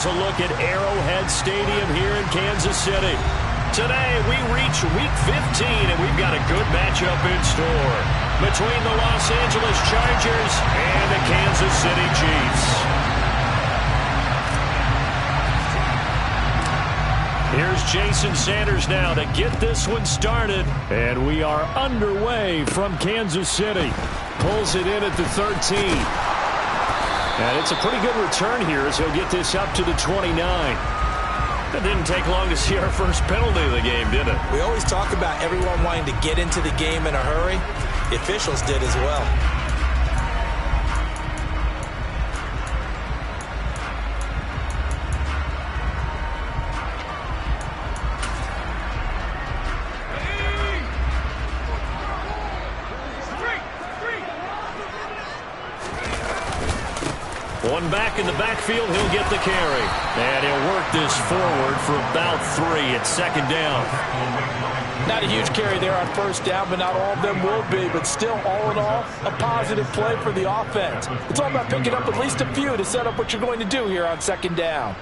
A look at Arrowhead Stadium here in Kansas City. Today we reach Week 15, and we've got a good matchup in store between the Los Angeles Chargers and the Kansas City Chiefs. Here's Jason Sanders now to get this one started, and we are underway from Kansas City. Pulls it in at the 13. And it's a pretty good return here as he'll get this up to the 29. It didn't take long to see our first penalty of the game, did it? We always talk about everyone wanting to get into the game in a hurry. The officials did as well. One back in the backfield, he'll get the carry. And he'll work this forward for about 3 at second down. Not a huge carry there on first down, but not all of them will be. But still, all in all, a positive play for the offense. It's all about picking up at least a few to set up what you're going to do here on second down.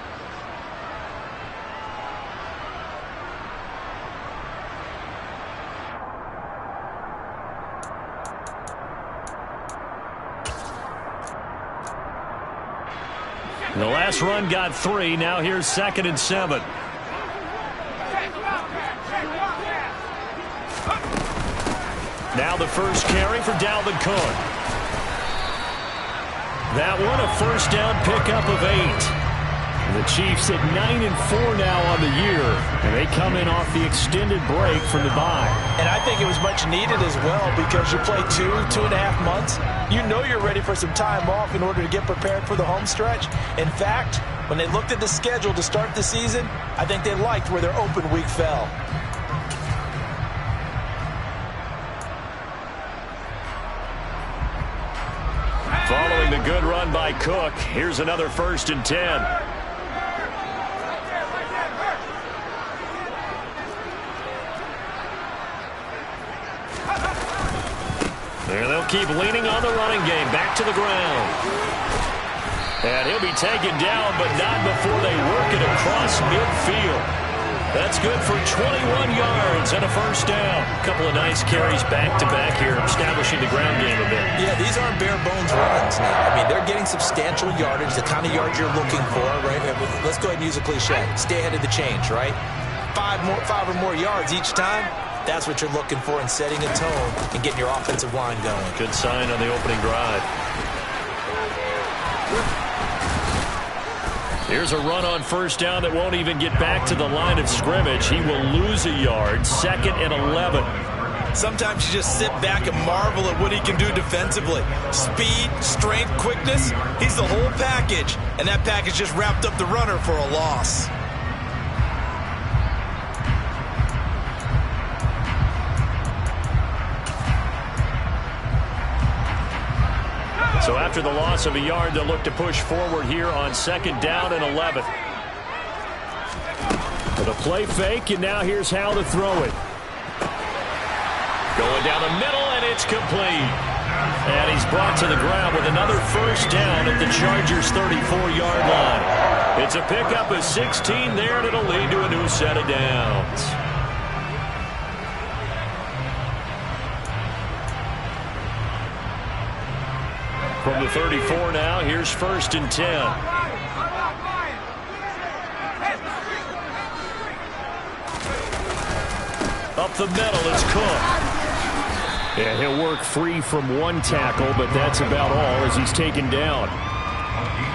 The last run got 3. Now here's 2nd and 7. Now the first carry for Dalvin Cook. That one a first down pickup of 8. The Chiefs at 9-4 now on the year, and they come in off the extended break from the bye. And I think it was much needed as well, because you play 2.5 months. You know you're ready for some time off in order to get prepared for the home stretch. In fact, when they looked at the schedule to start the season, I think they liked where their open week fell. Following the good run by Cook, here's another 1st and 10. And they'll keep leaning on the running game. Back to the ground. And he'll be taken down, but not before they work it across midfield. That's good for 21 yards and a first down. A couple of nice carries back-to-back here, establishing the ground game a bit. Yeah, these aren't bare-bones runs now. I mean, they're getting substantial yardage, the kind of yards you're looking for, right? Let's go ahead and use a cliche. Stay ahead of the change, right? 5 or more yards each time. That's what you're looking for in setting a tone and getting your offensive line going. Good sign on the opening drive. Here's a run on first down that won't even get back to the line of scrimmage. He will lose a yard. 2nd and 11. Sometimes you just sit back and marvel at what he can do defensively. Speed, strength, quickness. He's the whole package. And that package just wrapped up the runner for a loss. So after the loss of a yard, they'll look to push forward here on 2nd down and 11. With a play fake, and now here's how to throw it. Going down the middle, and it's complete. And he's brought to the ground with another first down at the Chargers' 34-yard line. It's a pickup of 16 there, and it'll lead to a new set of downs. From the 34 now, here's 1st and 10. Up the middle, it's Cook. And he'll work free from one tackle, but that's about all as he's taken down.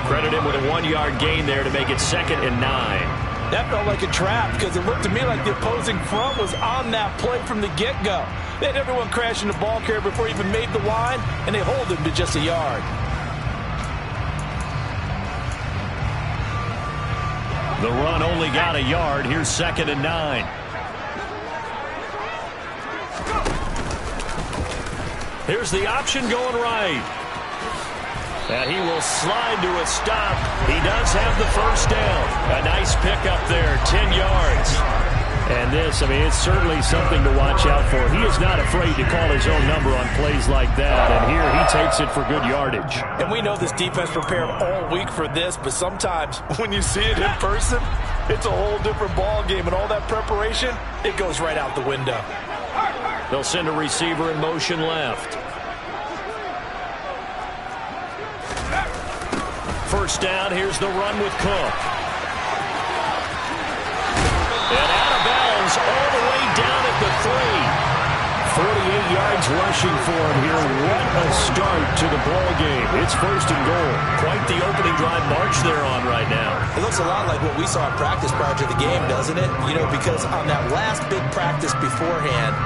Credit him with a 1-yard gain there to make it 2nd and 9. That felt like a trap, because it looked to me like the opposing front was on that play from the get-go. They had everyone crashing the ball carrier before he even made the line, and they hold him to just a yard. The run only got a yard. Here's 2nd and 9. Here's the option going right. And he will slide to a stop. He does have the first down. A nice pickup there, 10 yards. And this, I mean, it's certainly something to watch out for. He is not afraid to call his own number on plays like that. And here he takes it for good yardage. And we know this defense prepared all week for this, but sometimes when you see it in person, it's a whole different ball game. And all that preparation, it goes right out the window. They'll send a receiver in motion left. First down, here's the run with Cook. And out of bounds all the way down at the 3. 48 yards rushing for him here. What a start to the ball game. It's first and goal. Quite the opening drive march they're on right now. It looks a lot like what we saw in practice prior to the game, doesn't it? You know, because on that last big practice beforehand,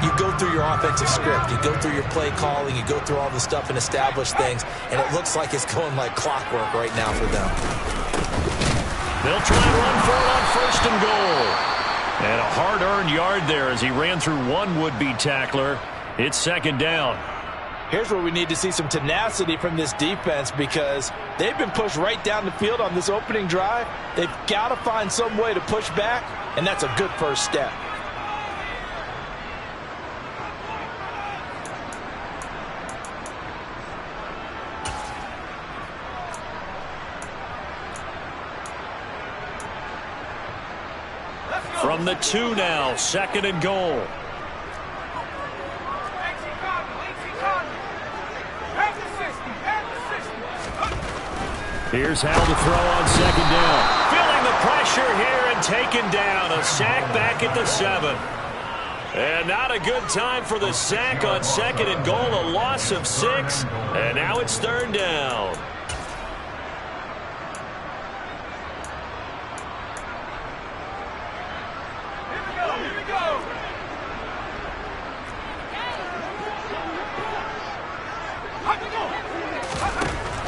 you go through your offensive script. You go through your play calling. You go through all the stuff and establish things. And it looks like it's going like clockwork right now for them. They'll try and run for it on first and goal. And a hard-earned yard there as he ran through one would-be tackler. It's second down. Here's where we need to see some tenacity from this defense because they've been pushed right down the field on this opening drive. They've got to find some way to push back, and that's a good first step. From the 2 now, second and goal. Here's Hal to throw on second down. Feeling the pressure here and taken down. A sack back at the 7. And not a good time for the sack on second and goal. A loss of 6. And now it's third down.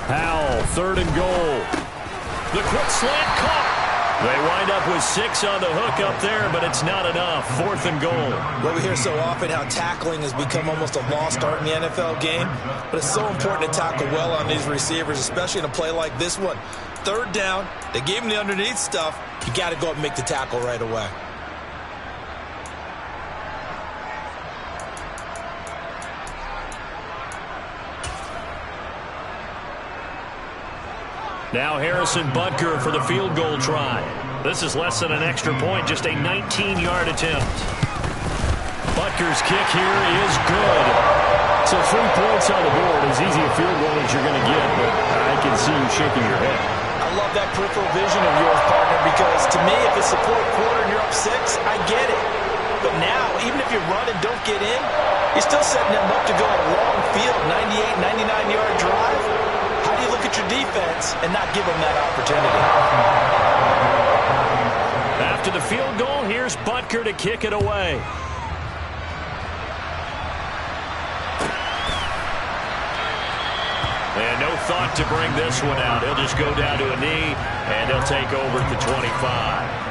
Howell, third and goal. The quick slant caught. They wind up with 6 on the hook up there, but it's not enough. Fourth and goal. Well, we hear so often how tackling has become almost a lost art in the NFL game, but it's so important to tackle well on these receivers, especially in a play like this one. Third down, they gave him the underneath stuff. You got to go up and make the tackle right away. Now Harrison Butker for the field goal try. This is less than an extra point, just a 19-yard attempt. Butker's kick here is good. So 3 points on the board, as easy a field goal as you're going to get, but I can see you shaking your head. I love that peripheral vision of yours, partner, because to me, if it's the fourth quarter and you're up 6, I get it. But now, even if you run and don't get in, you're still setting them up to go a long field, 98, 99-yard drive. How do you look at your defense and not give them that opportunity? After the field goal, here's Butker to kick it away. And no thought to bring this one out. He'll just go down to a knee, and he'll take over at the 25.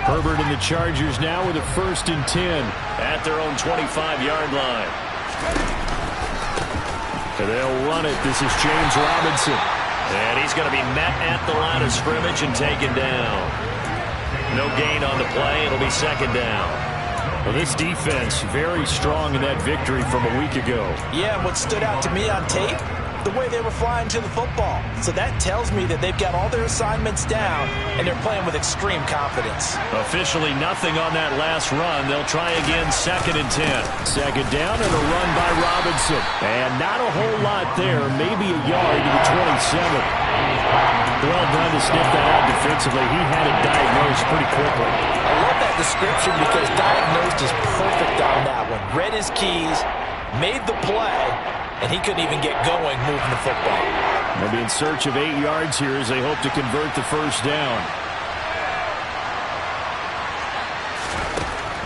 Herbert and the Chargers now with a 1st and 10 at their own 25-yard line. And they'll run it. This is James Robinson. And he's going to be met at the line of scrimmage and taken down. No gain on the play. It'll be second down. Well, this defense very strong in that victory from a week ago. Yeah, and what stood out to me on tape, the way they were flying to the football. So that tells me that they've got all their assignments down, and they're playing with extreme confidence. Officially nothing on that last run. They'll try again, 2nd and 10. Second down and a run by Robinson. And not a whole lot there, maybe a yard to the 27. Well done to sniff that out defensively. He had it diagnosed pretty quickly. I love that description because diagnosed is perfect on that one. Read his keys, made the play, and he couldn't even get going moving the football. They'll be in search of 8 yards here as they hope to convert the first down.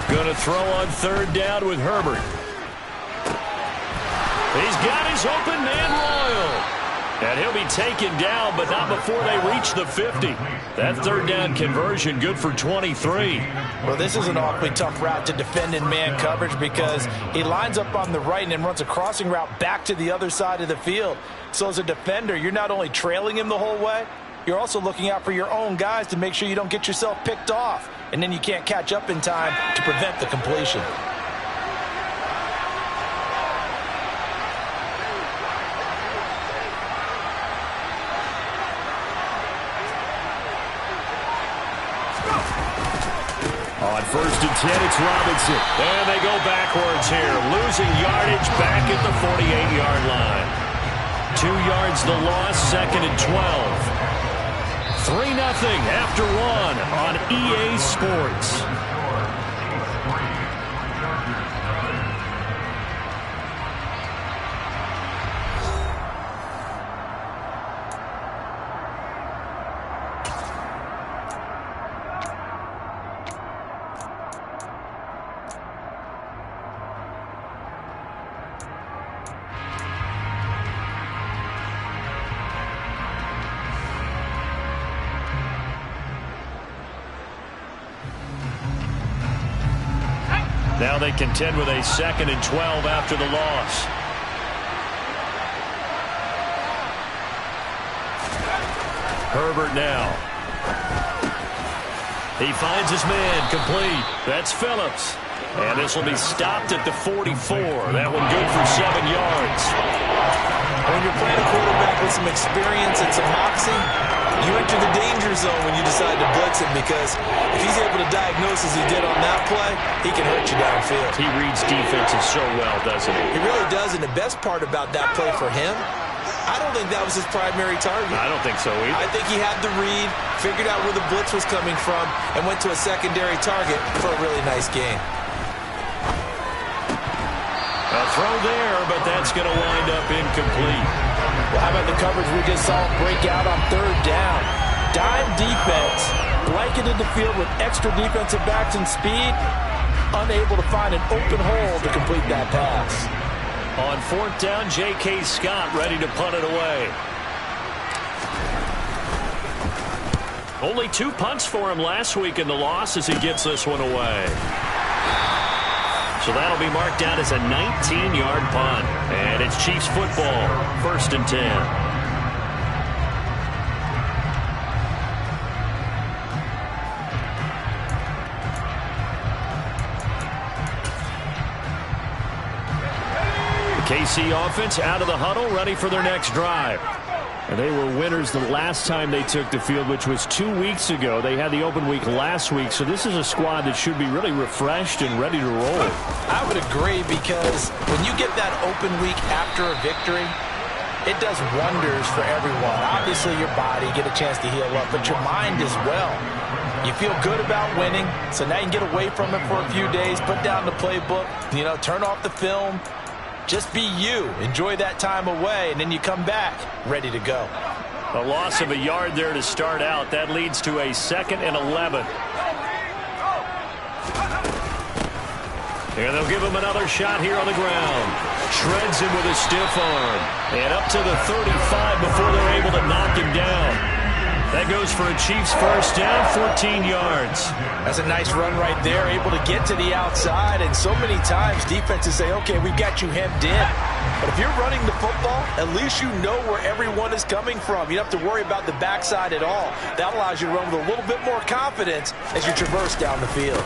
Going to throw on third down with Herbert. He's got his open man Royal. And he'll be taken down, but not before they reach the 50. That third down conversion good for 23. Well, this is an awfully tough route to defend in man coverage because he lines up on the right and then runs a crossing route back to the other side of the field. So as a defender, you're not only trailing him the whole way, you're also looking out for your own guys to make sure you don't get yourself picked off. And then you can't catch up in time to prevent the completion. On 1st and 10, it's Robinson. And they go backwards here, losing yardage back at the 48-yard line. 2 yards the loss, 2nd and 12. 3-0 after 1 on EA Sports. Now they contend with a 2nd and 12 after the loss. Herbert now. He finds his man, complete. That's Phillips. And this will be stopped at the 44. That one good for 7 yards. When you're playing a quarterback with some experience and some moxie, you enter the danger zone when you decide to blitz him because if he's able to diagnose as he did on that play, he can hurt you downfield. He reads defenses so well, doesn't he? He really does, and the best part about that play for him, I don't think that was his primary target. I don't think so either. I think he had the read, figured out where the blitz was coming from, and went to a secondary target for a really nice game. A throw there, but that's going to wind up incomplete. Well, how about the coverage we just saw break out on 3rd down? Dime defense, blanketed the field with extra defensive backs and speed, unable to find an open hole to complete that pass. On 4th down, J.K. Scott ready to punt it away. Only 2 punts for him last week in the loss as he gets this one away. So that'll be marked down as a 19-yard punt. And it's Chiefs football, 1st and 10. The KC offense out of the huddle, ready for their next drive. And they were winners the last time they took the field, which was 2 weeks ago. They had the open week last week, so this is a squad that should be really refreshed and ready to roll. I would agree because when you get that open week after a victory, it does wonders for everyone. Obviously, your body, get a chance to heal up, but your mind as well. You feel good about winning, so now you can get away from it for a few days, put down the playbook, turn off the film. Just be you. Enjoy that time away, and then you come back ready to go. A loss of a yard there to start out. That leads to a 2nd and 11. And they'll give him another shot here on the ground. Shreds him with a stiff arm. And up to the 35 before they're able to knock him down. That goes for a Chiefs 1st down, 14 yards. That's a nice run right there, able to get to the outside. And so many times defenses say, okay, we've got you hemmed in. But if you're running the football, at least you know where everyone is coming from. You don't have to worry about the backside at all. That allows you to run with a little bit more confidence as you traverse down the field.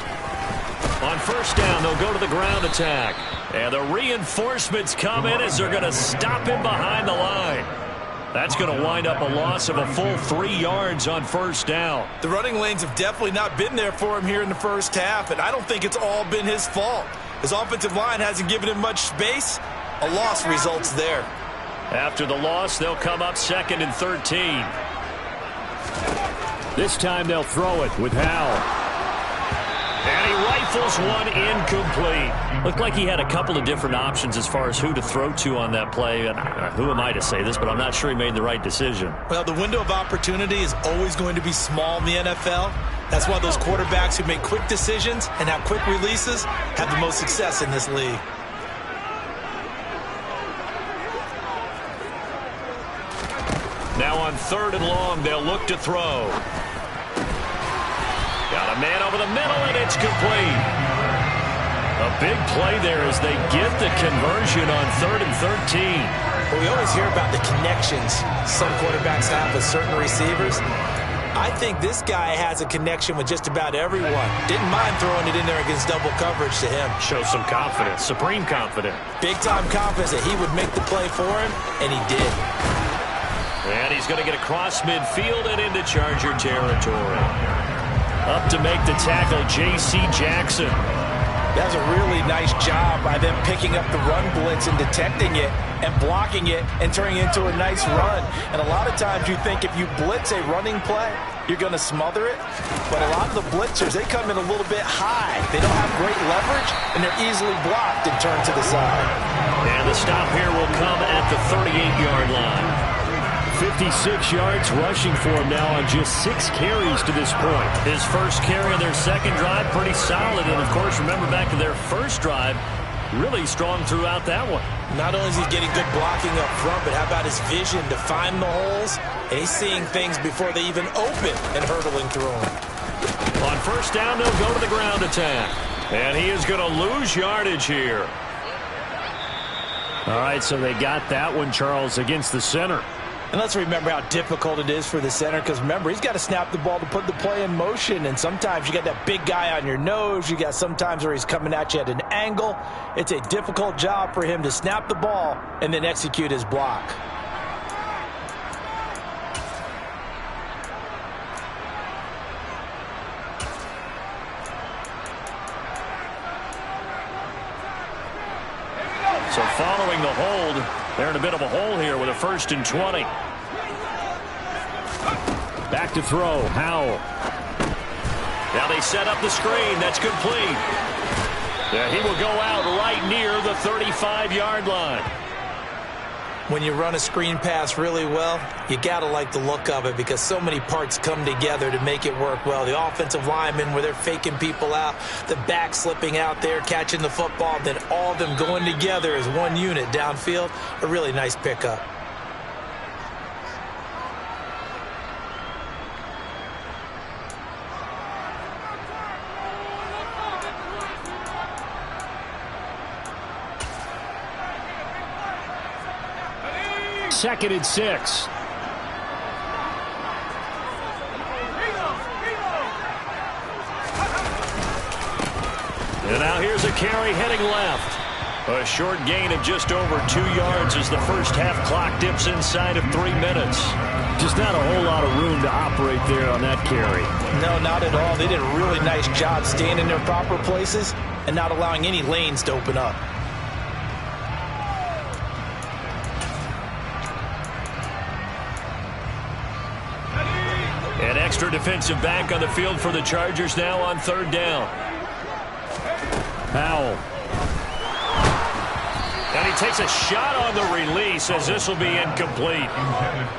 On 1st down, they'll go to the ground attack. And the reinforcements come in as they're going to stop him behind the line. That's going to wind up a loss of a full 3 yards on 1st down. The running lanes have definitely not been there for him here in the first half, and I don't think it's all been his fault. His offensive line hasn't given him much space. A loss results there. After the loss, they'll come up 2nd and 13. This time they'll throw it with Howell. And he rifles one incomplete. Looked like he had a couple of different options as far as who to throw to on that play. Who am I to say this, but I'm not sure he made the right decision. Well, the window of opportunity is always going to be small in the NFL. That's why those quarterbacks who make quick decisions and have quick releases have the most success in this league. on 3rd and long. They'll look to throw. Got a man over the middle, and it's complete. A big play there as they get the conversion on 3rd and 13. Well, we always hear about the connections some quarterbacks have with certain receivers. I think this guy has a connection with just about everyone. Didn't mind throwing it in there against double coverage to him. Shows some confidence, supreme confidence. Big-time confidence that he would make the play for him, and he did. And he's going to get across midfield and into Charger territory. Up to make the tackle, J.C. Jackson. That's a really nice job by them picking up the run blitz and detecting it and blocking it and turning it into a nice run. And a lot of times you think if you blitz a running play, you're going to smother it. But a lot of the blitzers, they come in a little bit high. They don't have great leverage, and they're easily blocked and turned to the side. And the stop here will come at the 38-yard line. 56 yards rushing for him now on just 6 carries to this point. His first carry of their second drive, pretty solid. And, of course, remember back to their first drive, really strong throughout that one. Not only is he getting good blocking up front, but how about his vision to find the holes? And he's seeing things before they even open and hurtling through them. On first down, they'll go to the ground attack. And he is going to lose yardage here. All right, so they got that one, Charles, against the center. And let's remember how difficult it is for the center, because remember, he's got to snap the ball to put the play in motion, and sometimes you got that big guy on your nose. You got sometimes where he's coming at you at an angle. It's a difficult job for him to snap the ball and then execute his block. So following the hold, they're in a bit of a hole here with a 1st and 20. Back to throw, Howell. Now they set up the screen. That's complete. Yeah, he will go out right near the 35-yard line. When you run a screen pass really well, you got to like the look of it because so many parts come together to make it work well. The offensive linemen, where they're faking people out, the back slipping out there, catching the football, then all of them going together as one unit downfield. A really nice pickup. Second and 6. And now here's a carry heading left. A short gain of just over 2 yards as the first half clock dips inside of 3 minutes. Just not a whole lot of room to operate there on that carry. No, not at all. They did a really nice job staying in their proper places and not allowing any lanes to open up. An extra defensive back on the field for the Chargers now on 3rd down. Howell. And he takes a shot on the release as this will be incomplete.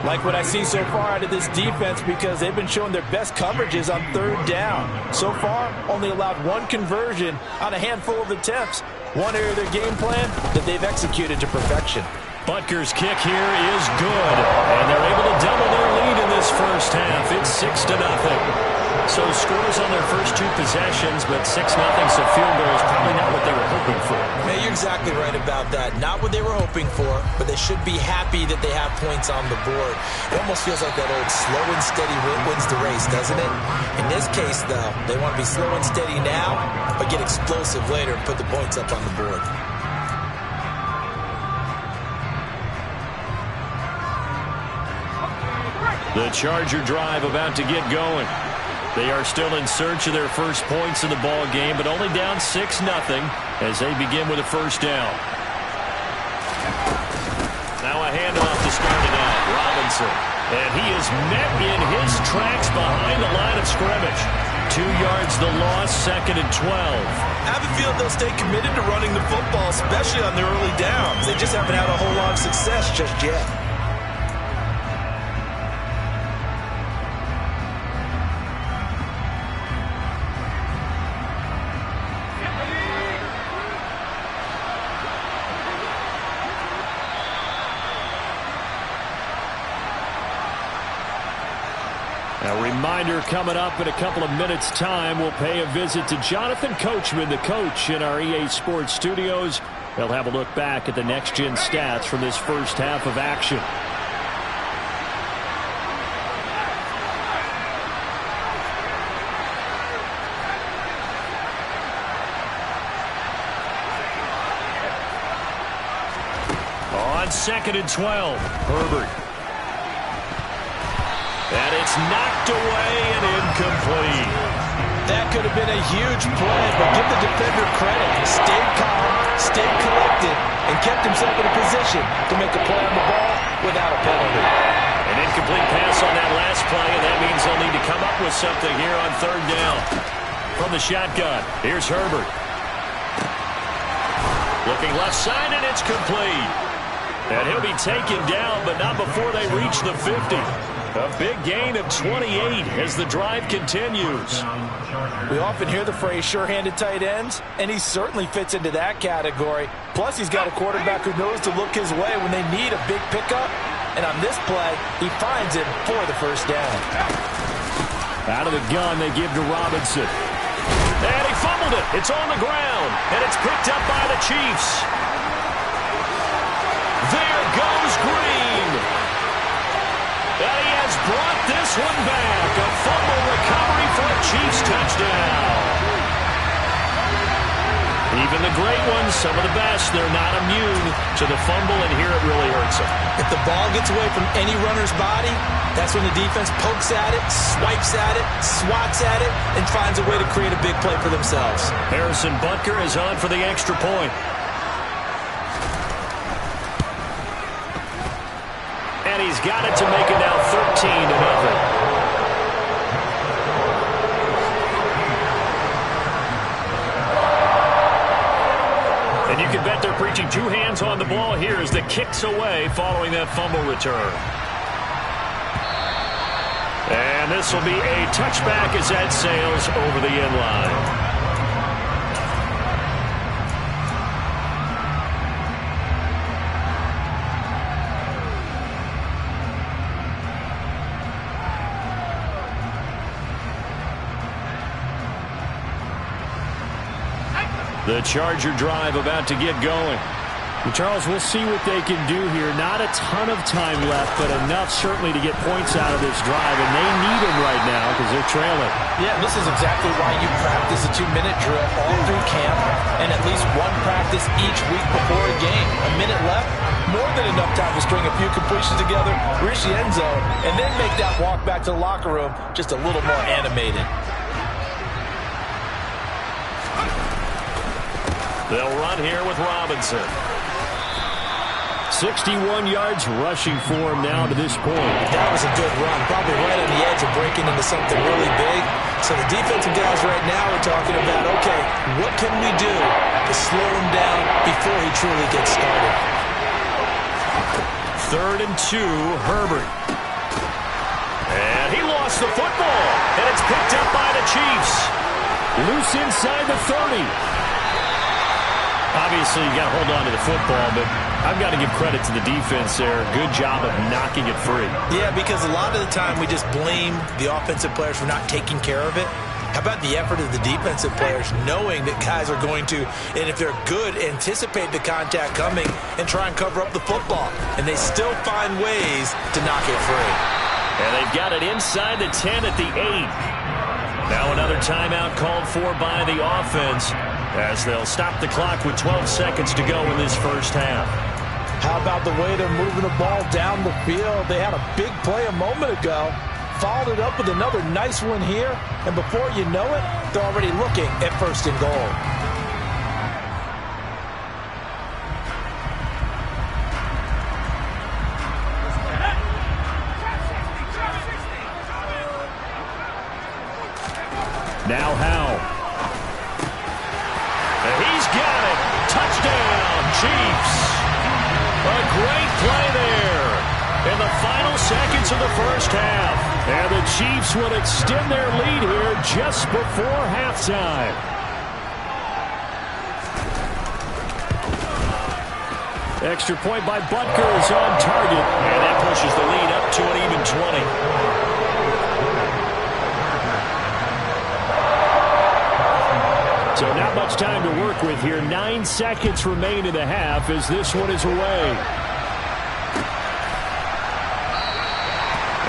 Like what I see so far out of this defense, because they've been showing their best coverages on 3rd down. So far, only allowed 1 conversion on a handful of attempts. One area of their game plan that they've executed to perfection. Butker's kick here is good, and they're able to double their lead in this first half. It's 6-0. So scores on their first 2 possessions, but 6-0, so field goal is probably not what they were hoping for. Man, you're exactly right about that. Not what they were hoping for, but they should be happy that they have points on the board. It almost feels like that old slow and steady wins the race, doesn't it? In this case, though, they want to be slow and steady now, but get explosive later and put the points up on the board. The Charger drive about to get going. They are still in search of their first points in the ball game, but only down 6-0 as they begin with a first down. Now a handoff to start it out. Robinson. And he is met in his tracks behind the line of scrimmage. 2 yards the loss, 2nd and 12. I have a feeling they'll stay committed to running the football, especially on their early downs. They just haven't had a whole lot of success just yet. A reminder coming up in a couple of minutes' time. We'll pay a visit to Jonathan Coachman, the coach in our EA Sports studios. They'll have a look back at the next-gen stats from this first half of action. On 2nd and 12, Herbert. And it's knocked away and incomplete. That could have been a huge play, but give the defender credit. Stayed calm, stayed collected, and kept himself in a position to make a play on the ball without a penalty. An incomplete pass on that last play, and that means they'll need to come up with something here on 3rd down. From the shotgun, here's Herbert. Looking left side, and it's complete. And he'll be taken down, but not before they reach the 50. A big gain of 28 as the drive continues. We often hear the phrase sure-handed tight ends, and he certainly fits into that category. Plus, he's got a quarterback who knows to look his way when they need a big pickup. And on this play, he finds him for the 1st down. Out of the gun, they give to Robinson. And he fumbled it. It's on the ground, and it's picked up by the Chiefs. There goes Green. And he has brought this one back. A fumble recovery for a Chiefs touchdown. Even the great ones, some of the best, they're not immune to the fumble, and here it really hurts them. If the ball gets away from any runner's body, that's when the defense pokes at it, swipes at it, swats at it, and finds a way to create a big play for themselves. Harrison Butker is on for the extra point. And he's got it to make it now 13-0. And you can bet they're preaching 2 hands on the ball here as the kick's away following that fumble return. And this will be a touchback as that sails over the end line. The Charger drive about to get going. Well, Charles, we'll see what they can do here. Not a ton of time left, but enough certainly to get points out of this drive, and they need them right now because they're trailing. Yeah, this is exactly why you practice a 2-minute drill all through camp and at least one practice each week before a game. A minute left, more than enough time to string a few completions together, reach the end zone, and then make that walk back to the locker room just a little more animated. They'll run here with Robinson. 61 yards rushing for him now to this point. That was a good run, probably right on the edge of breaking into something really big. So the defensive guys right now are talking about, okay, what can we do to slow him down before he truly gets started? 3rd and 2, Herbert. And he lost the football, and it's picked up by the Chiefs. Loose inside the 30. Obviously, you got to hold on to the football, but I've got to give credit to the defense there. Good job of knocking it free. Yeah, because a lot of the time we just blame the offensive players for not taking care of it. How about the effort of the defensive players knowing that guys are going to, and if they're good, anticipate the contact coming and try and cover up the football. And they still find ways to knock it free. And they've got it inside the 10 at the 8. Now another timeout called for by the offense, as they'll stop the clock with 12 seconds to go in this first half. How about the way they're moving the ball down the field? They had a big play a moment ago, followed it up with another nice one here, and before you know it, they're already looking at 1st and goal. Now Howe. And he's got it. Touchdown, Chiefs. A great play there in the final seconds of the first half. And the Chiefs will extend their lead here just before halftime. Extra point by Butker is on target, and that pushes the lead up to an even 20. So not much time to work with here. 9 seconds remain in the half as this one is away.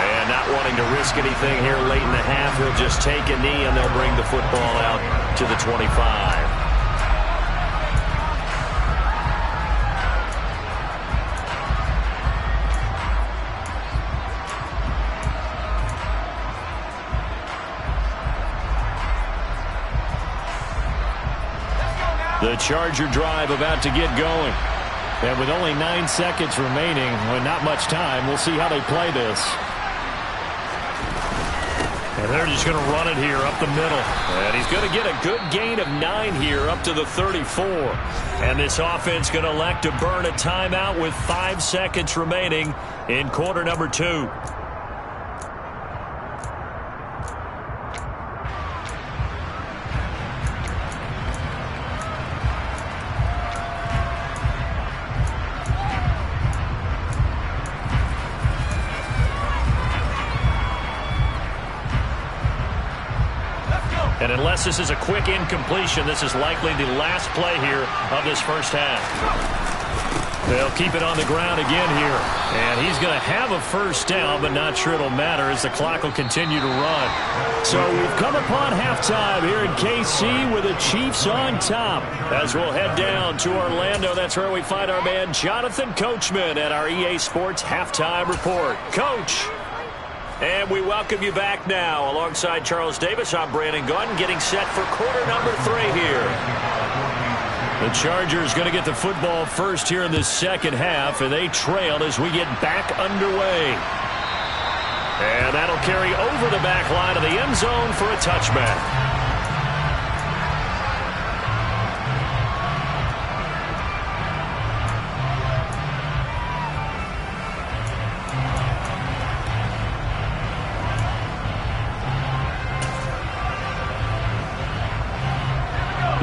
And not wanting to risk anything here late in the half, he'll just take a knee and they'll bring the football out to the 25. The Charger drive about to get going. And with only 9 seconds remaining, well, not much time, we'll see how they play this. And they're just going to run it here up the middle. And he's going to get a good gain of 9 here up to the 34. And this offense going to elect to burn a timeout with 5 seconds remaining in quarter number 2. And unless this is a quick incompletion, this is likely the last play here of this first half. They'll keep it on the ground again here. And he's going to have a first down, but not sure it'll matter as the clock will continue to run. So we've come upon halftime here in KC with the Chiefs on top. As we'll head down to Orlando, that's where we find our man Jonathan Coachman at our EA Sports Halftime Report. Coach. And we welcome you back now. Alongside Charles Davis, I'm Brandon Gaudin, getting set for quarter number 3 here. The Chargers going to get the football first here in this second half, and they trail as we get back underway. And that'll carry over the back line of the end zone for a touchback.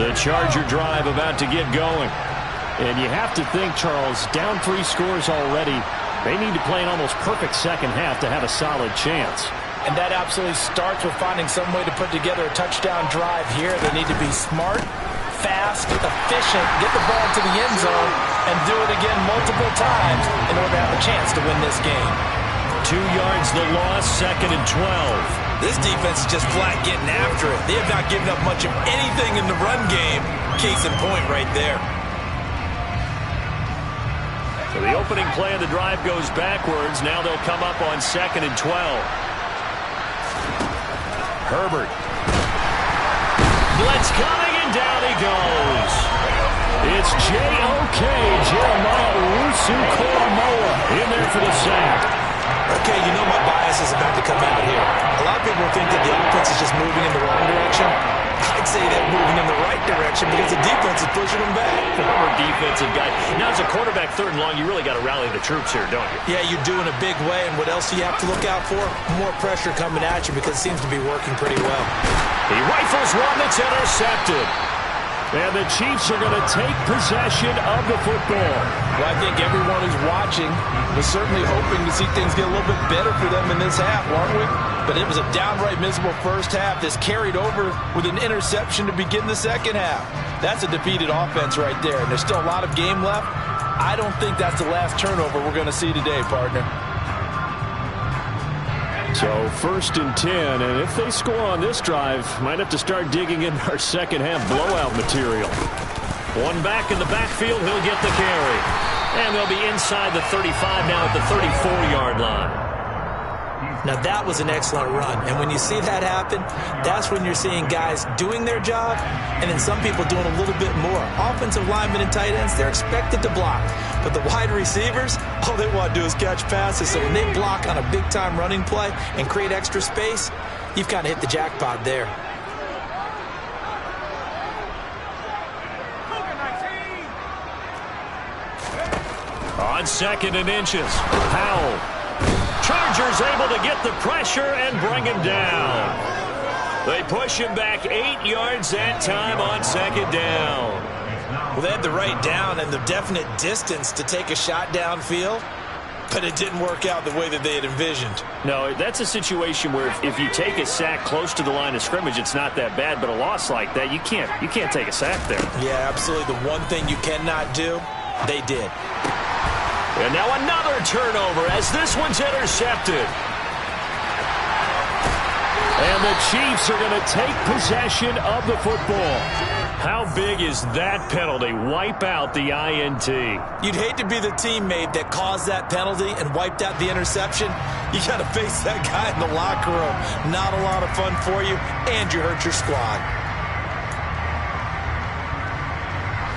The Charger drive about to get going. And you have to think, Charles, down 3 scores already. They need to play an almost perfect second half to have a solid chance. And that absolutely starts with finding some way to put together a touchdown drive here. They need to be smart, fast, efficient, get the ball to the end zone, and do it again multiple times in order to have a chance to win this game. 2 yards the loss, 2nd and 12. This defense is just flat getting after it. They have not given up much of anything in the run game. Case in point right there. So the opening play of the drive goes backwards. Now they'll come up on 2nd and 12. Herbert. Blitz coming, and down he goes. It's J.O.K. Jeremiah Owusu-Koramoah in there for the sack. Okay, you know my bias is about to come out here. A lot of people think that the offense is just moving in the wrong direction. I'd say they're moving in the right direction because the defense is pushing them back. Former defensive guy. Now, as a quarterback, 3rd and long, you really got to rally the troops here, don't you? Yeah, you do in a big way. And what else do you have to look out for? More pressure coming at you because it seems to be working pretty well. He rifles one that's intercepted. And the Chiefs are going to take possession of the football. Well, I think everyone who's watching was certainly hoping to see things get a little bit better for them in this half, weren't we? But it was a downright miserable first half. This carried over with an interception to begin the second half. That's a defeated offense right there. And there's still a lot of game left. I don't think that's the last turnover we're going to see today, partner. So 1st and 10, and if they score on this drive, might have to start digging in our second half blowout material. One back in the backfield, he'll get the carry. And they'll be inside the 35 now at the 34-yard line. Now that was an excellent run, and when you see that happen, that's when you're seeing guys doing their job, and then some people doing a little bit more. Offensive linemen and tight ends, they're expected to block, but the wide receivers, all they want to do is catch passes. So when they block on a big-time running play and create extra space, you've kind of hit the jackpot there. On 2nd and inches, Powell. Chargers able to get the pressure and bring him down. They push him back 8 yards that time on 2nd down. Well, they had the right down and the definite distance to take a shot downfield. But it didn't work out the way that they had envisioned. No, that's a situation where if you take a sack close to the line of scrimmage, it's not that bad. But a loss like that, you can't take a sack there. Yeah, absolutely. The one thing you cannot do, they did. And now another turnover as this one's intercepted. And the Chiefs are going to take possession of the football. How big is that penalty? Wipe out the INT. You'd hate to be the teammate that caused that penalty and wiped out the interception. You got to face that guy in the locker room. Not a lot of fun for you, and you hurt your squad.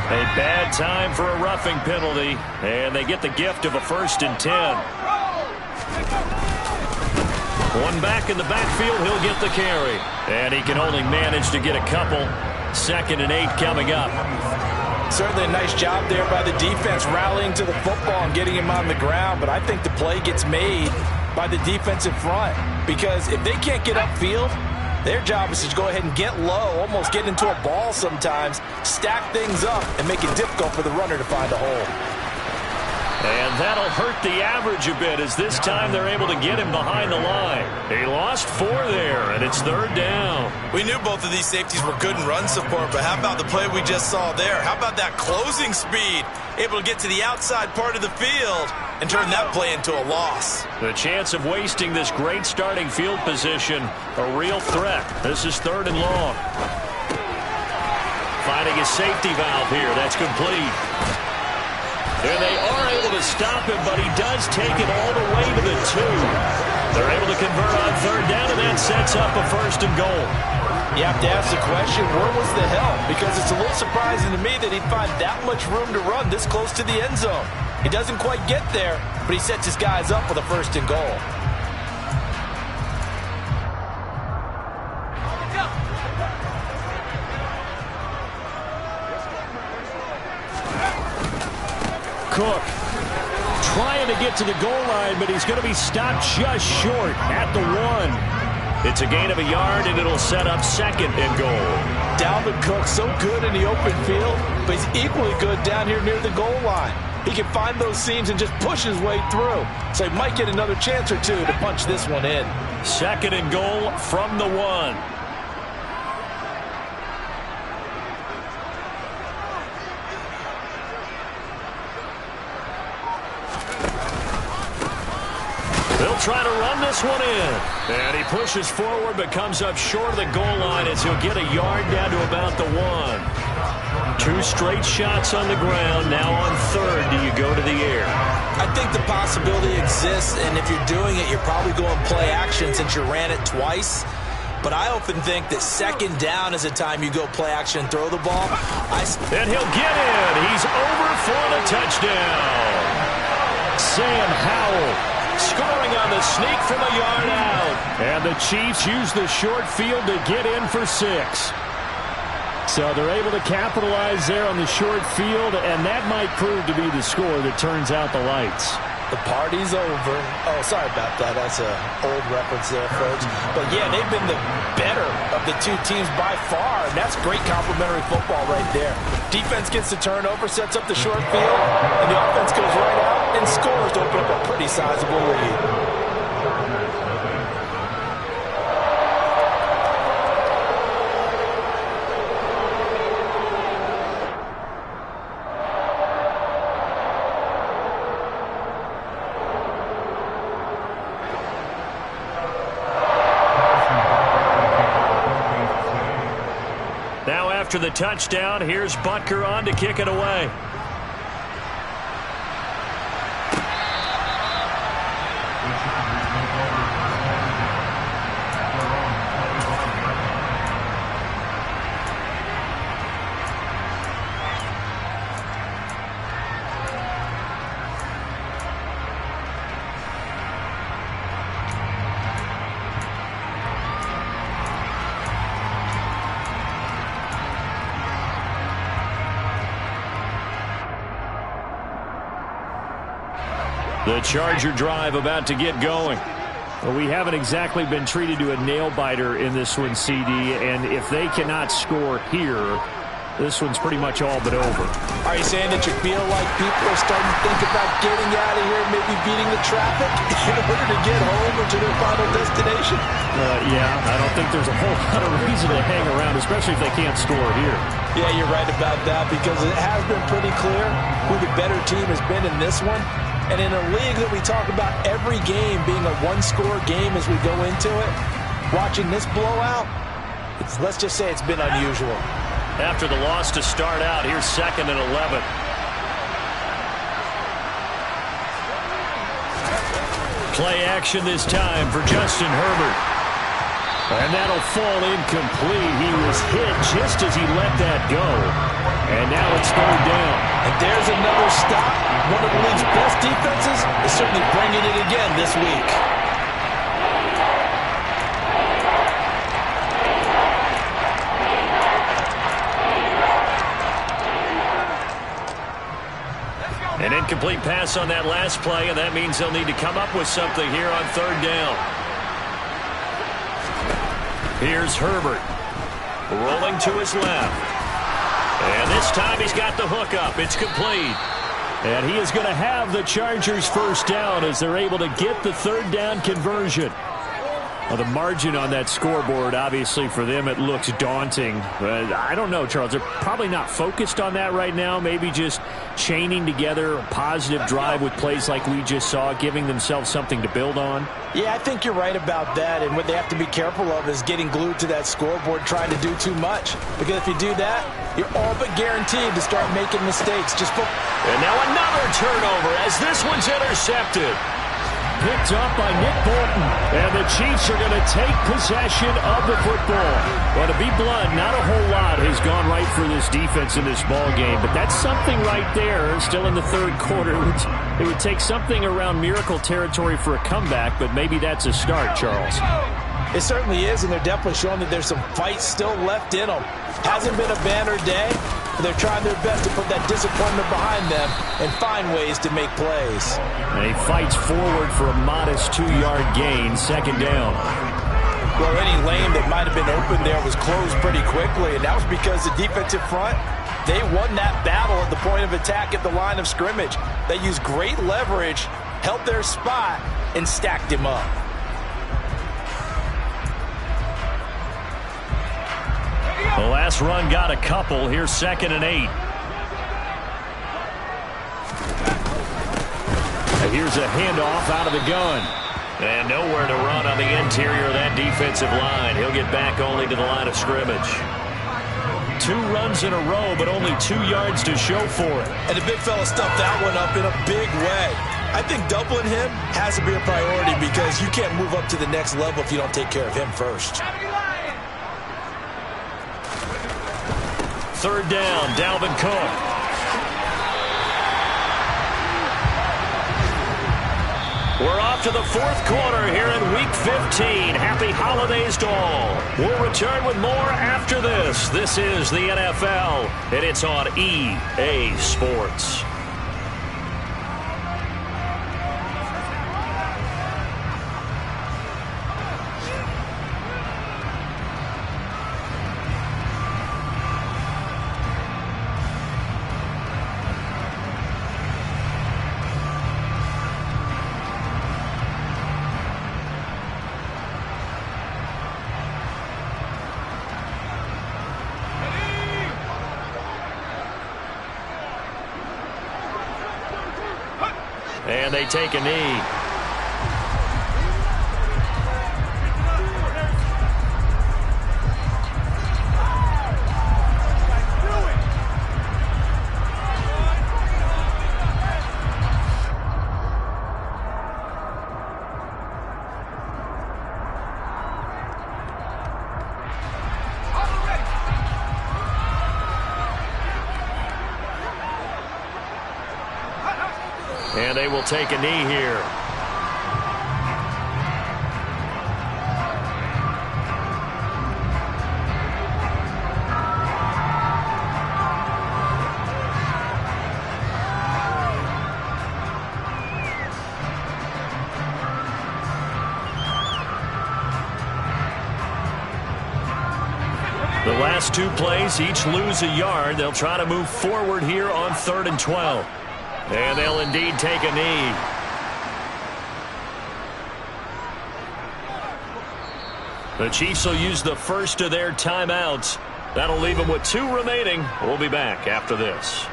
A bad time for a roughing penalty, and they get the gift of a 1st and 10. One back in the backfield, he'll get the carry. And he can only manage to get a couple. 2nd and 8 coming up. Certainly a nice job there by the defense rallying to the football and getting him on the ground. But I think the play gets made by the defensive front. Because if they can't get upfield, their job is to go ahead and get low, almost get into a ball sometimes, stack things up, and make it difficult for the runner to find a hole. And that'll hurt the average a bit as this time they're able to get him behind the line. He lost 4 there, and it's 3rd down. We knew both of these safeties were good in run support, but how about the play we just saw there? How about that closing speed? Able to get to the outside part of the field and turn that play into a loss. The chance of wasting this great starting field position, a real threat. This is 3rd and long. Finding a safety valve here. That's complete. And they are able to stop him, but he does take it all the way to the 2. They're able to convert on 3rd down, and that sets up a 1st and goal. You have to ask the question, where was the help? Because it's a little surprising to me that he'd find that much room to run this close to the end zone. He doesn't quite get there, but he sets his guys up with a 1st and goal. Cook trying to get to the goal line, but he's going to be stopped just short at the 1. It's a gain of a yard, and it'll set up 2nd and goal. Dalvin Cook so good in the open field, but he's equally good down here near the goal line. He can find those seams and just push his way through. So he might get another chance or two to punch this one in. 2nd and goal from the 1. They'll try to run this one in. And he pushes forward but comes up short of the goal line as he'll get a yard down to about the 1. 2 straight shots on the ground. Now on 3rd, do you go to the air? I think the possibility exists, and if you're doing it, you're probably going play action since you ran it twice. But I often think that 2nd down is a time you go play action and throw the ball. And he'll get in. He's over for the touchdown. Sam Howell scoring on the sneak from a yard out. And the Chiefs use the short field to get in for 6. So they're able to capitalize there on the short field, and that might prove to be the score that turns out the lights. The party's over. Oh, sorry about that. That's an old reference there, folks. But, yeah, they've been the better of the 2 teams by far, and that's great complimentary football right there. Defense gets the turnover, sets up the short field, and the offense goes right out and scores to open up a pretty sizable lead. After the touchdown, here's Butker on to kick it away. The Charger drive about to get going. Well, we haven't exactly been treated to a nail-biter in this one, CD, and if they cannot score here, this one's pretty much all but over. Are you saying that you feel like people are starting to think about getting out of here, maybe beating the traffic in order to get home or to their final destination? Yeah, I don't think there's a whole lot of reason to hang around, especially if they can't score here. Yeah, you're right about that, because it has been pretty clear who the better team has been in this one. And in a league that we talk about every game being a one-score game as we go into it, watching this blowout, let's just say it's been unusual. After the loss to start out, here's 2nd and 11. Play action this time for Justin Herbert. And that'll fall incomplete. He was hit just as he let that go. And now it's 3rd down. And there's another stop. One of the league's best defenses is certainly bringing it again this week. An incomplete pass on that last play, and that means they'll need to come up with something here on 3rd down. Here's Herbert, rolling to his left. And this time he's got the hook up. It's complete. And he is going to have the Chargers' 1st down as they're able to get the 3rd down conversion. Well, the margin on that scoreboard, obviously, for them, it looks daunting. But I don't know, Charles. They're probably not focused on that right now. Maybe just chaining together a positive drive with plays like we just saw, giving themselves something to build on. Yeah, I think you're right about that. And what they have to be careful of is getting glued to that scoreboard, trying to do too much. Because if you do that, you're all but guaranteed to start making mistakes. And now another turnover as this one's intercepted. Picked up by Nick Bolton. And the Chiefs are going to take possession of the football. Well, to be blunt, not a whole lot has gone right for this defense in this ball game. But that's something right there. Still in the 3rd quarter. It would take something around miracle territory for a comeback, but maybe that's a start, Charles. It certainly is, and they're definitely showing that there's some fight still left in them. Hasn't been a banner day, but they're trying their best to put that disappointment behind them and find ways to make plays. And he fights forward for a modest 2-yard gain, 2nd down. Well, any lane that might have been open there was closed pretty quickly, and that was because the defensive front, they won that battle at the point of attack at the line of scrimmage. They used great leverage, held their spot, and stacked him up. The last run got a couple. Here's 2nd and 8. And here's a handoff out of the gun. And nowhere to run on the interior of that defensive line. He'll get back only to the line of scrimmage. 2 runs in a row, but only 2 yards to show for it. And the big fella stuffed that one up in a big way. I think doubling him has to be a priority because you can't move up to the next level if you don't take care of him first. 3rd down, Dalvin Cook. We're off to the 4th quarter here in Week 15. Happy holidays to all. We'll return with more after this. This is the NFL, and it's on EA Sports. And they take a knee. And they will take a knee here. The last last two plays, each lose a yard. They'll try to move forward here on 3rd and 12. And they'll indeed take a knee. The Chiefs will use the first of their timeouts. That'll leave them with 2 remaining. We'll be back after this.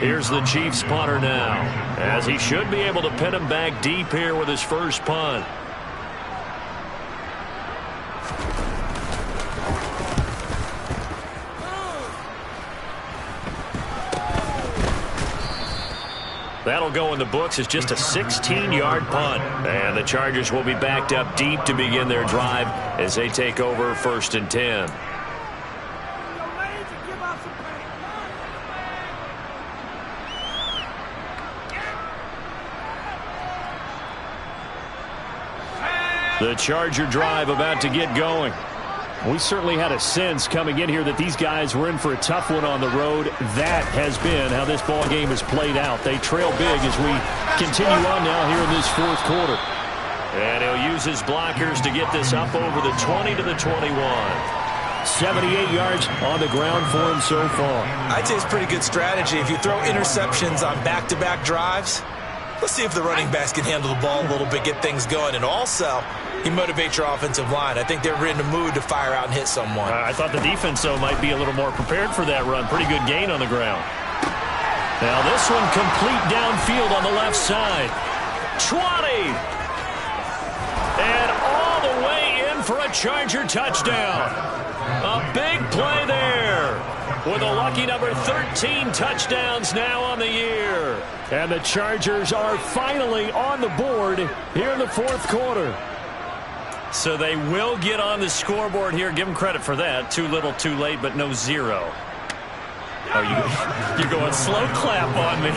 Here's the Chiefs punter now, as he should be able to pin him back deep here with his first punt. That'll go in the books as just a 16-yard punt. And the Chargers will be backed up deep to begin their drive as they take over 1st and 10. The Charger drive about to get going. We certainly had a sense coming in here that these guys were in for a tough one on the road. That has been how this ball game has played out. They trail big as we continue on now here in this 4th quarter. And he'll use his blockers to get this up over the 20 to the 21. 78 yards on the ground for him so far. I'd say it's pretty good strategy. If you throw interceptions on back-to-back drives, let's see if the running backs can handle the ball a little bit, get things going. And also, you motivate your offensive line. I think they're in the mood to fire out and hit someone. I thought the defense, though, might be a little more prepared for that run. Pretty good gain on the ground. Now this one complete downfield on the left side. 20! And all the way in for a Charger touchdown. A big play there. With a lucky number 13 touchdowns now on the year. And the Chargers are finally on the board here in the 4th quarter. So they will get on the scoreboard here. Give them credit for that. Too little, too late, but no 0. Oh, you're going slow clap on me.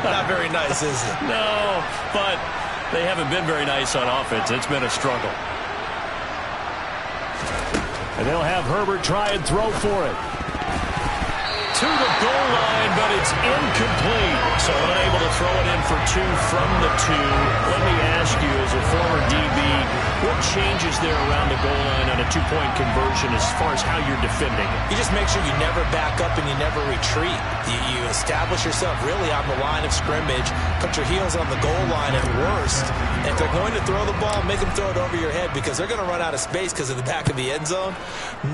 Not very nice, is it? No, but they haven't been very nice on offense. It's been a struggle. And they'll have Herbert try and throw for it. To the goal line, but it's incomplete. So unable to throw it in for 2 from the 2. Let me ask you, as a former DB, what changes there around the goal line on a 2-point conversion as far as how you're defending it? You just make sure you never back up and you never retreat. You establish yourself really on the line of scrimmage, put your heels on the goal line at worst. And if they're going to throw the ball, make them throw it over your head because they're going to run out of space because of the back of the end zone.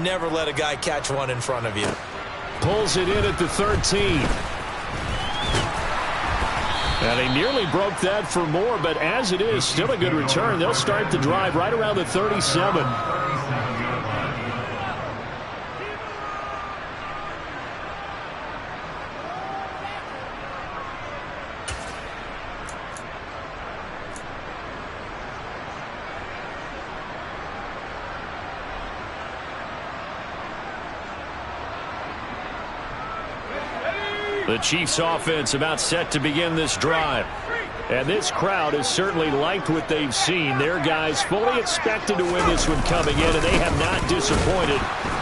Never let a guy catch one in front of you. Pulls it in at the 13. And he nearly broke that for more, but as it is, still a good return. They'll start the drive right around the 37. The Chiefs offense about set to begin this drive. And this crowd has certainly liked what they've seen. Their guys fully expected to win this one coming in, and they have not disappointed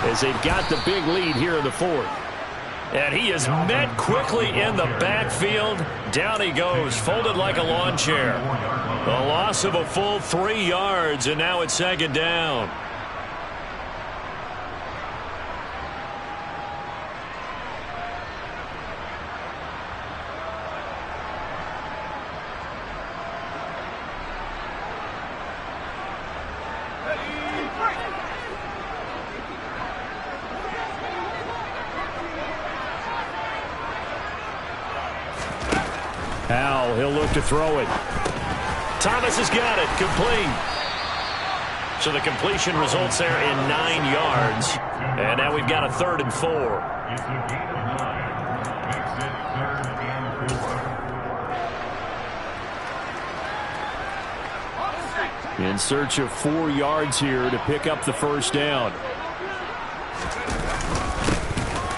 as they've got the big lead here in the 4th. And he is met quickly in the backfield. Down he goes, folded like a lawn chair. A loss of a full 3 yards, and now it's 2nd down. Howell, he'll look to throw it. Thomas has got it, complete. So the completion results there in 9 yards. And now we've got a 3rd and 4. In search of 4 yards here to pick up the first down.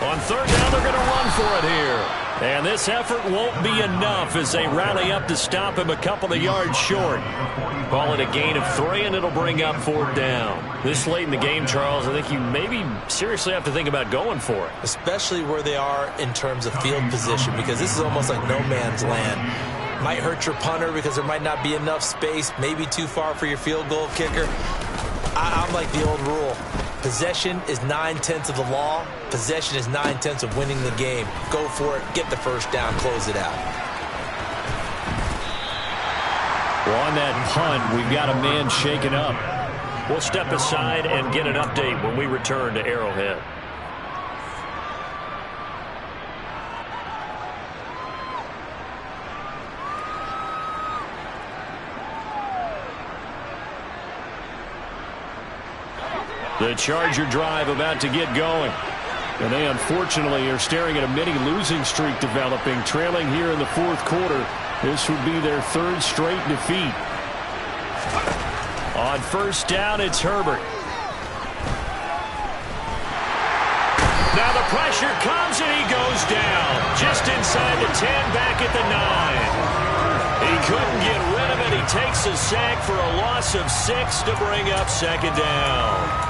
On 3rd down, they're going to run for it here. And this effort won't be enough as they rally up to stop him a couple of yards short. Call it a gain of 3, and it'll bring up 4th down. This late in the game, Charles, I think you maybe seriously have to think about going for it. Especially where they are in terms of field position, because this is almost like no man's land. Might hurt your punter because there might not be enough space, maybe too far for your field goal kicker. I'm like the old rule. Possession is 9/10 of the law. Possession is 9/10 of winning the game. Go for it. Get the first down. Close it out. Well, on that punt, we've got a man shaken up. We'll step aside and get an update when we return to Arrowhead. The Charger drive about to get going. And they unfortunately are staring at a mini losing streak developing, trailing here in the 4th quarter. This would be their 3rd straight defeat. On 1st down, it's Herbert. Now the pressure comes and he goes down. Just inside the 10, back at the 9. He couldn't get rid of it. He takes a sack for a loss of 6 to bring up 2nd down.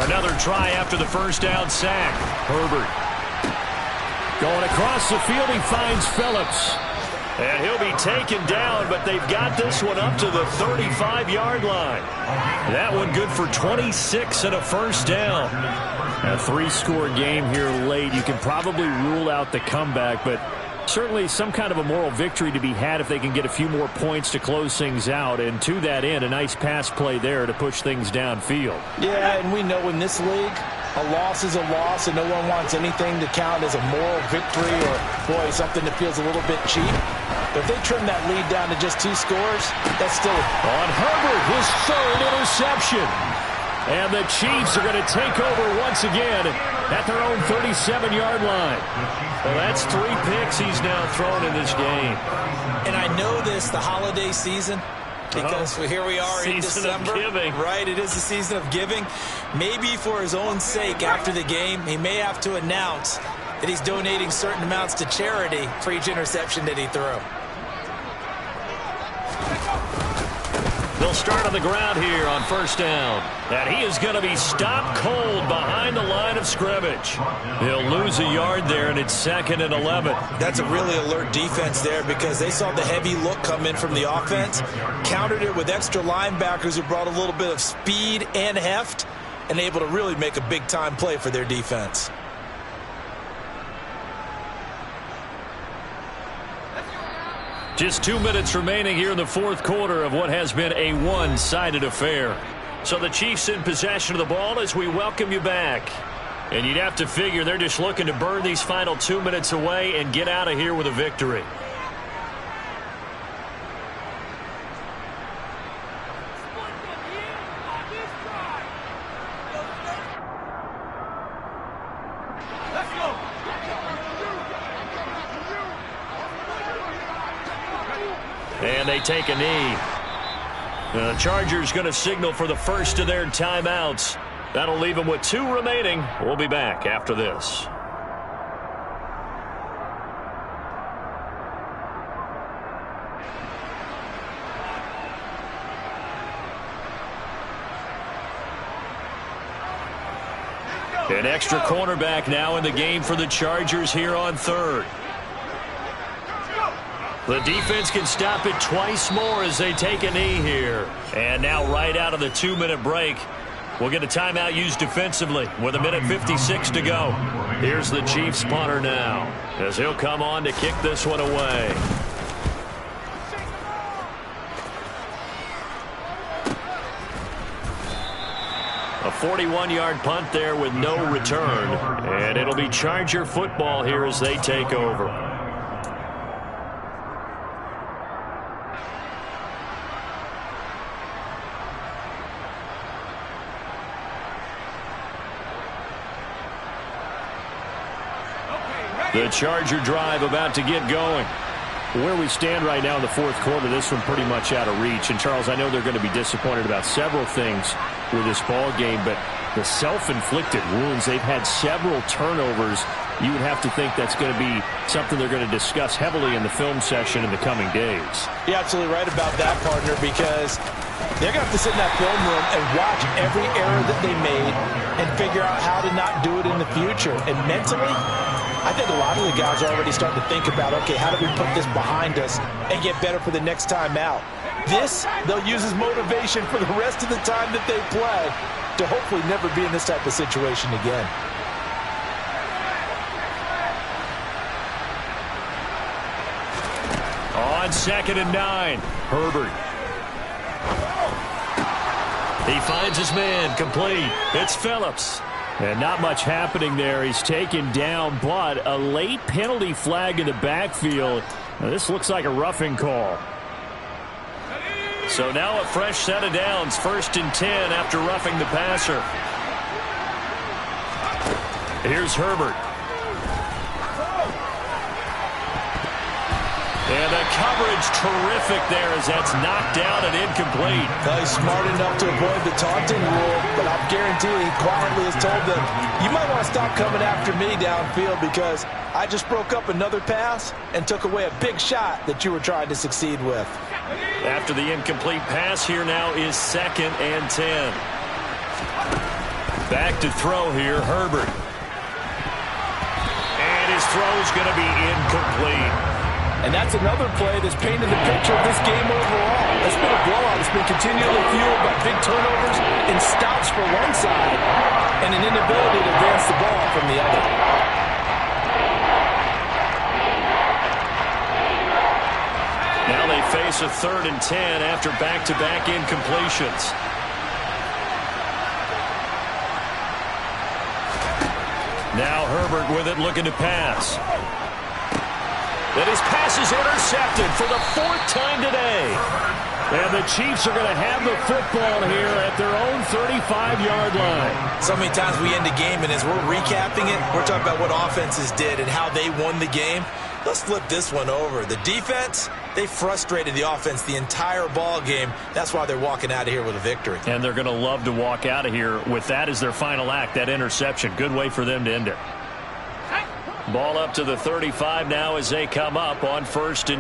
Another try after the 1st down sack. Herbert going across the field. He finds Phillips. And he'll be taken down, but they've got this one up to the 35-yard line. That one good for 26 and a 1st down. A 3-score game here late. You can probably rule out the comeback, but certainly some kind of a moral victory to be had if they can get a few more points to close things out. And to that end, a nice pass play there to push things downfield. Yeah, and we know in this league, a loss is a loss, and no one wants anything to count as a moral victory or, boy, something that feels a little bit cheap. But if they trim that lead down to just 2 scores, that's still... On Herbert, his 3rd interception. And the Chiefs are going to take over once again at their own 37-yard line. Well, that's 3 picks he's now thrown in this game. And I know this, the holiday season, because here we are in December. Season of giving. Right, it is the season of giving. Maybe for his own sake after the game, he may have to announce that he's donating certain amounts to charity for each interception that he threw. They'll start on the ground here on 1st down. And he is going to be stopped cold behind the line of scrimmage. He'll lose a yard there, and it's 2nd and 11. That's a really alert defense there because they saw the heavy look come in from the offense, countered it with extra linebackers who brought a little bit of speed and heft, and able to really make a big-time play for their defense. Just 2 minutes remaining here in the 4th quarter of what has been a one-sided affair. So the Chiefs in possession of the ball as we welcome you back. And you'd have to figure they're just looking to burn these final 2 minutes away and get out of here with a victory. And they take a knee. The Chargers going to signal for the first of their timeouts. That'll leave them with 2 remaining. We'll be back after this. An extra cornerback now in the game for the Chargers here on 3rd. The defense can stop it twice more as they take a knee here. And now right out of the 2-minute break, we'll get a timeout used defensively with 1:56 to go. Here's the Chiefs punter now as he'll come on to kick this one away. A 41-yard punt there with no return. And it'll be Charger football here as they take over. The Charger drive about to get going. Where we stand right now in the fourth quarter, this one pretty much out of reach. And, Charles, I know they're going to be disappointed about several things with this ball game, but the self-inflicted wounds, they've had several turnovers. You would have to think that's going to be something they're going to discuss heavily in the film session in the coming days. You're absolutely right about that, partner, because they're going to have to sit in that film room and watch every error that they made and figure out how to not do it in the future. And mentally, I think a lot of the guys are already starting to think about, okay, how do we put this behind us and get better for the next time out? This, they'll use as motivation for the rest of the time that they play to hopefully never be in this type of situation again. On 2nd and 9, Herbert. He finds his man, complete. It's Phillips. And not much happening there. He's taken down, but a late penalty flag in the backfield. Now, this looks like a roughing call. So now a fresh set of downs, 1st and 10 after roughing the passer. Here's Herbert. And the coverage terrific there as that's knocked down and incomplete. Well, he's smart enough to avoid the taunting rule, but I'll guarantee he quietly has told them, you might want to stop coming after me downfield because I just broke up another pass and took away a big shot that you were trying to succeed with. After the incomplete pass, here now is 2nd and 10. Back to throw here, Herbert. And his throw is going to be incomplete. And that's another play that's painted the picture of this game overall. It's been a blowout. It's been continually fueled by big turnovers and stops for one side and an inability to advance the ball from the other. Now they face a 3rd and 10 after back-to-back incompletions. Now Herbert with it, looking to pass. And his pass is intercepted for the 4th time today. And the Chiefs are going to have the football here at their own 35-yard line. So many times we end a game, and as we're recapping it, we're talking about what offenses did and how they won the game. Let's flip this one over. The defense, they frustrated the offense the entire ball game. That's why they're walking out of here with a victory. And they're going to love to walk out of here with that as their final act, that interception. Good way for them to end it. Ball up to the 35 now as they come up on 1st and